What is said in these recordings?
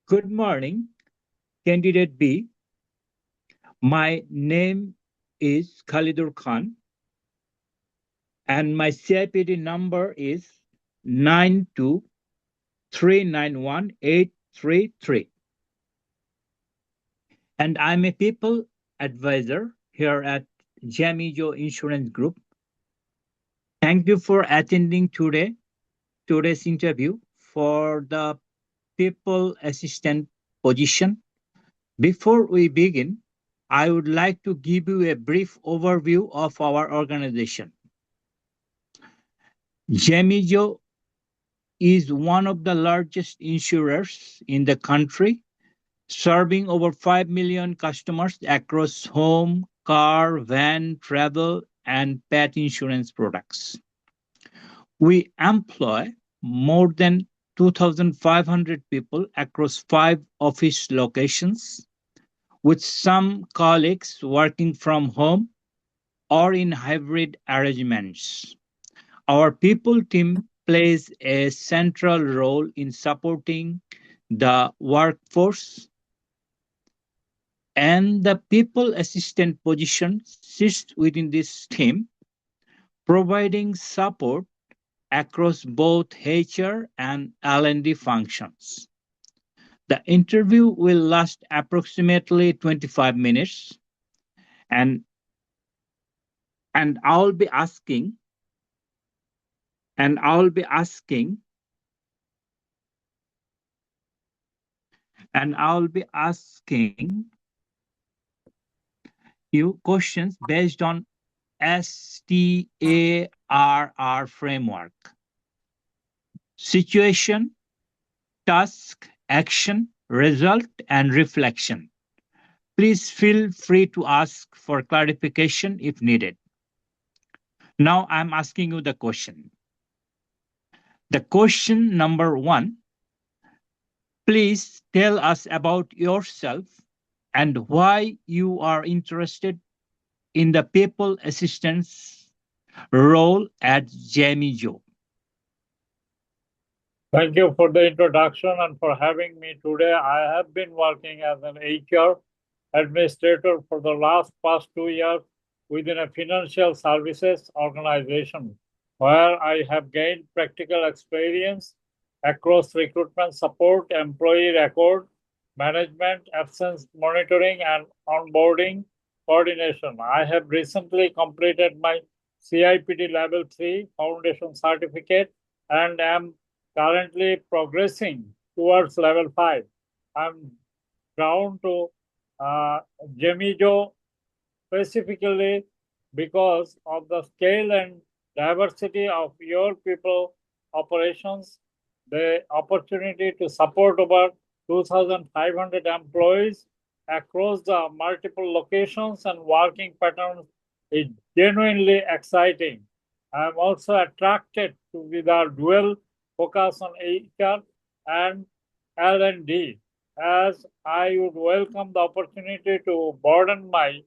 Good morning, candidate B. My name is Khalidur Khan, and my CIPD number is 923918833. And I'm a people advisor here at Jemijo Insurance Group. Thank you for attending today's interview for the people assistant position. Before we begin, I would like to give you a brief overview of our organization. Jemijo is one of the largest insurers in the country, serving over 5 million customers across home, car, van, travel, and pet insurance products. We employ more than 2,500 people across 5 office locations, with some colleagues working from home or in hybrid arrangements. Our people team plays a central role in supporting the workforce, and the people assistant position sits within this team, providing support across both HR and L&D functions. The interview will last approximately 25 minutes, and and I'll be asking and I'll be asking and I'll be asking you questions based on STARR framework: situation, task, action, result, and reflection. Please feel free to ask for clarification if needed. Now I'm asking you the question. The question number 1: please tell us about yourself and why you are interested in the people assistance role at Jemijo. Thank you for the introduction and for having me today. I have been working as an HR administrator for the past 2 years within a financial services organization, where I have gained practical experience across recruitment support, employee record management, absence monitoring, and onboarding coordination. I have recently completed my CIPD Level 3 Foundation Certificate and am currently progressing towards Level 5. I'm drawn to Jemijo specifically because of the scale and diversity of your people operations, the opportunity to support over 2,500 employees across the multiple locations and working patterns is genuinely exciting. I'm also attracted to with our dual focus on HR and L&D, as I would welcome the opportunity to broaden my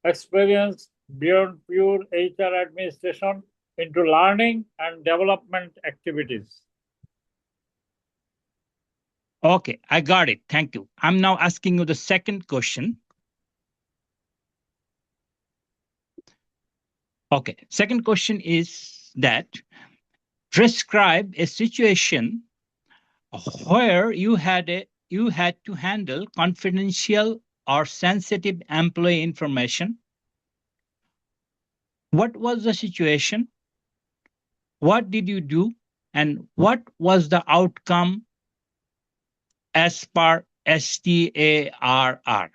experience beyond pure HR administration into learning and development activities. Okay, I got it. Thank you. I'm now asking you the second question. Okay, second question is that describe a situation where you had to handle confidential or sensitive employee information. What was the situation? What did you do? And what was the outcome as per STARR?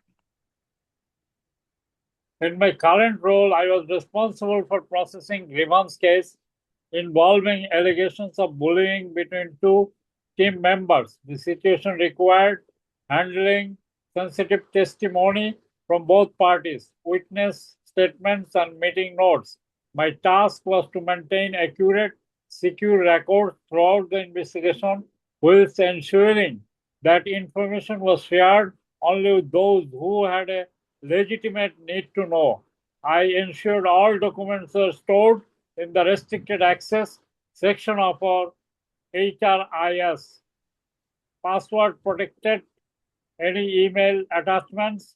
In my current role, I was responsible for processing grievance case involving allegations of bullying between two team members. The situation required handling sensitive testimony from both parties, witness statements, and meeting notes. My task was to maintain accurate, secure records throughout the investigation, whilst ensuring that information was shared only with those who had a legitimate need to know. I ensured all documents are stored in the restricted access section of our HRIS, password protected any email attachments,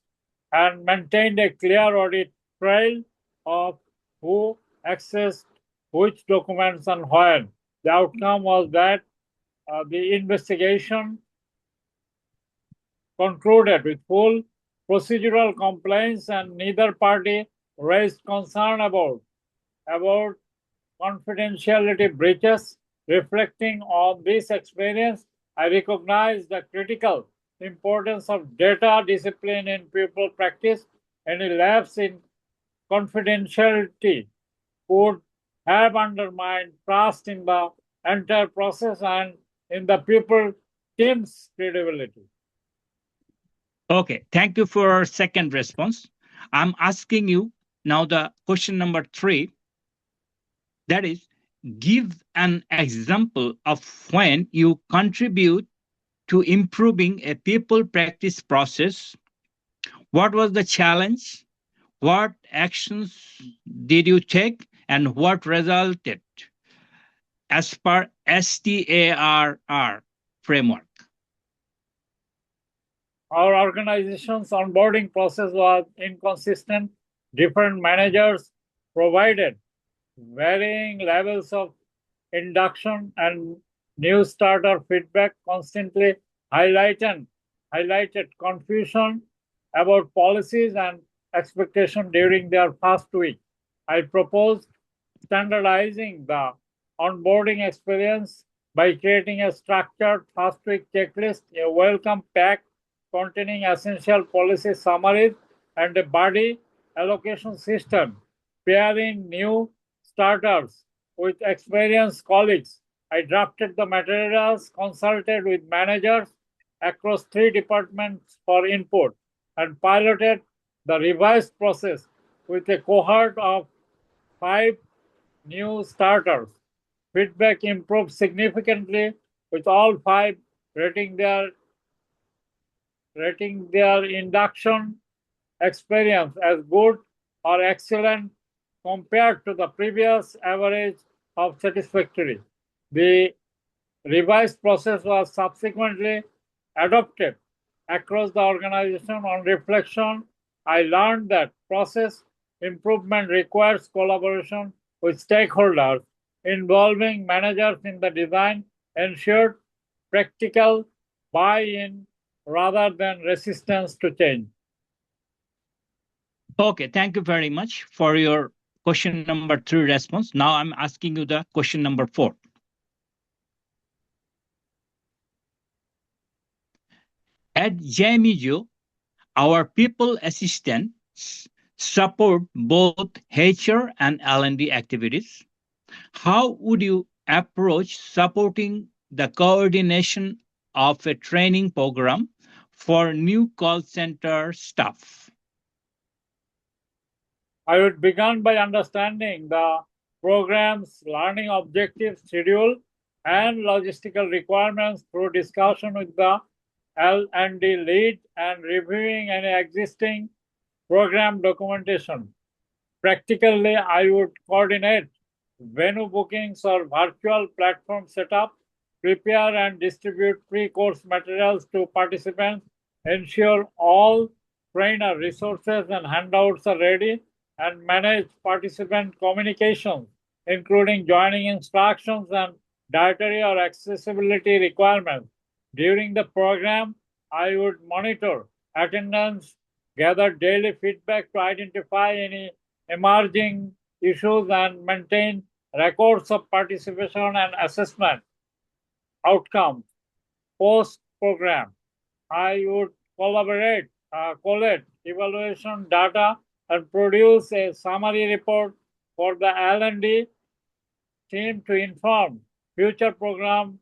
and maintained a clear audit trail of who accessed which documents and when. The outcome was that the investigation concluded with full procedural compliance and neither party raised concern about confidentiality breaches. Reflecting on this experience, I recognize the critical importance of data discipline in people practice. Any lapse in confidentiality would have undermined trust in the entire process and in the people team's credibility. Okay, thank you for our second response. I'm asking you now the question number three, that is, give an example of when you contribute to improving a people practice process. What was the challenge? What actions did you take? And what resulted as per STARR framework? Our organization's onboarding process was inconsistent. Different managers provided varying levels of induction and new starter feedback constantly highlighted, highlighted confusion about policies and expectation during their first week. I proposed standardizing the onboarding experience by creating a structured first week checklist, a welcome pack containing essential policy summaries, and a buddy allocation system, pairing new starters with experienced colleagues. I drafted the materials, consulted with managers across three departments for input, and piloted the revised process with a cohort of five new starters. Feedback improved significantly, with all five rating their induction experience as good or excellent compared to the previous average of satisfactory. The revised process was subsequently adopted across the organization. On reflection, I learned that process improvement requires collaboration with stakeholders, involving managers in the design, ensured practical buy-in rather than resistance to change. Okay, thank you very much for your question number three response. Now I'm asking you the question number four. At Jemijo, our people assistants support both HR and L&D activities. How would you approach supporting the coordination of a training program for new call center staff? I would begin by understanding the program's learning objectives, schedule, and logistical requirements through discussion with the L&D lead and reviewing any existing program documentation. Practically, I would coordinate venue bookings or virtual platform setup, prepare and distribute pre-course materials to participants, ensure all trainer resources and handouts are ready, and manage participant communications, including joining instructions and dietary or accessibility requirements. During the program, I would monitor attendance, gather daily feedback to identify any emerging issues, and maintain records of participation and assessment outcomes. Post program, I would collect evaluation data and produce a summary report for the L&D team to inform future program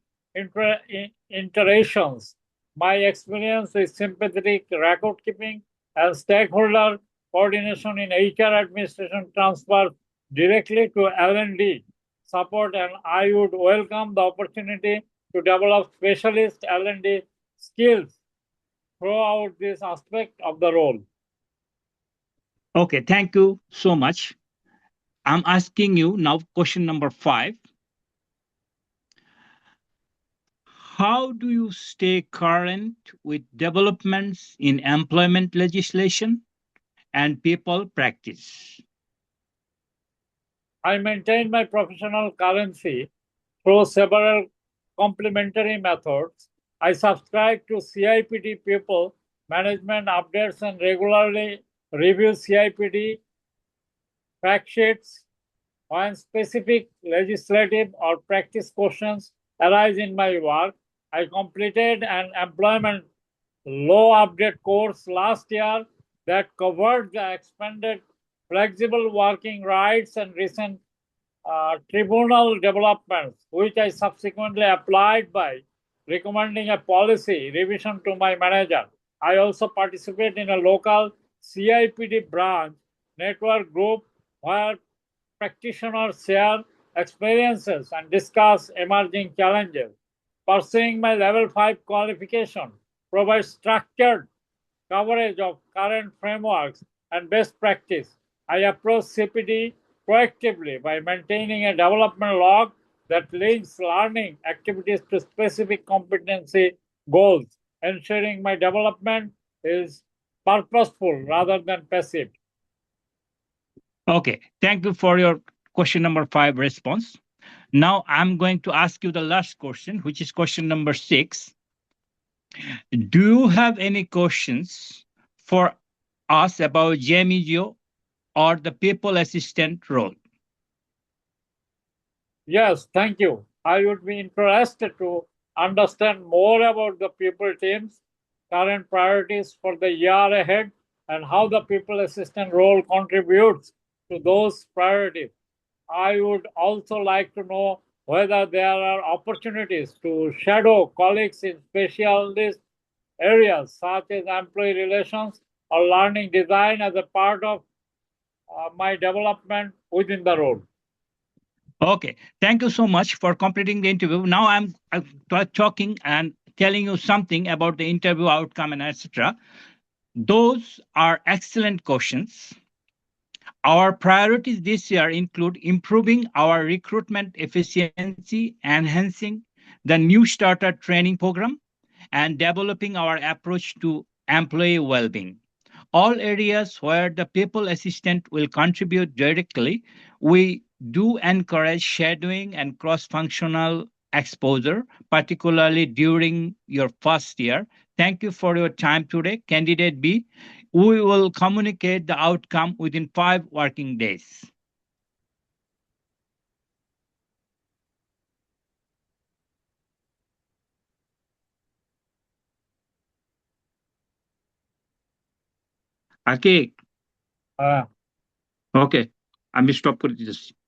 iterations. My experience with sympathetic record keeping and stakeholder coordination in HR administration transfer directly to L&D support, and I would welcome the opportunity to develop specialist L&D skills throughout this aspect of the role. Okay, thank you so much. I'm asking you now question number five. How do you stay current with developments in employment legislation and people practice? I maintain my professional currency through several complementary methods. I subscribe to CIPD people management updates and regularly review CIPD fact sheets when specific legislative or practice questions arise in my work. I completed an employment law update course last year that covered the expanded flexible working rights and recent tribunal developments, which I subsequently applied by recommending a policy revision to my manager. I also participate in a local CIPD branch network group where practitioners share experiences and discuss emerging challenges. Pursuing my level 5 qualification provides structured coverage of current frameworks and best practice. I approach CPD proactively by maintaining a development log that links learning activities to specific competency goals, ensuring my development is purposeful rather than passive. Okay, thank you for your question number 5 response. Now I'm going to ask you the last question, which is question number 6. Do you have any questions for us about Jemijo or the people assistant role? Yes, thank you. I would be interested to understand more about the people teams, current priorities for the year ahead, and how the people assistant role contributes to those priorities. I would also like to know whether there are opportunities to shadow colleagues in specialist areas such as employee relations or learning design as a part of my development within the role. Okay, thank you so much for completing the interview. Now I'm talking and telling you something about the interview outcome and etc. Those are excellent questions. Our priorities this year include improving our recruitment efficiency, enhancing the new starter training program, and developing our approach to employee well-being. All areas where the people assistant will contribute directly, we do encourage shadowing and cross-functional exposure, particularly during your first year. Thank you for your time today, Candidate B. We will communicate the outcome within 5 working days. Okay, Uh, okay. আমি stop করে দিতেছি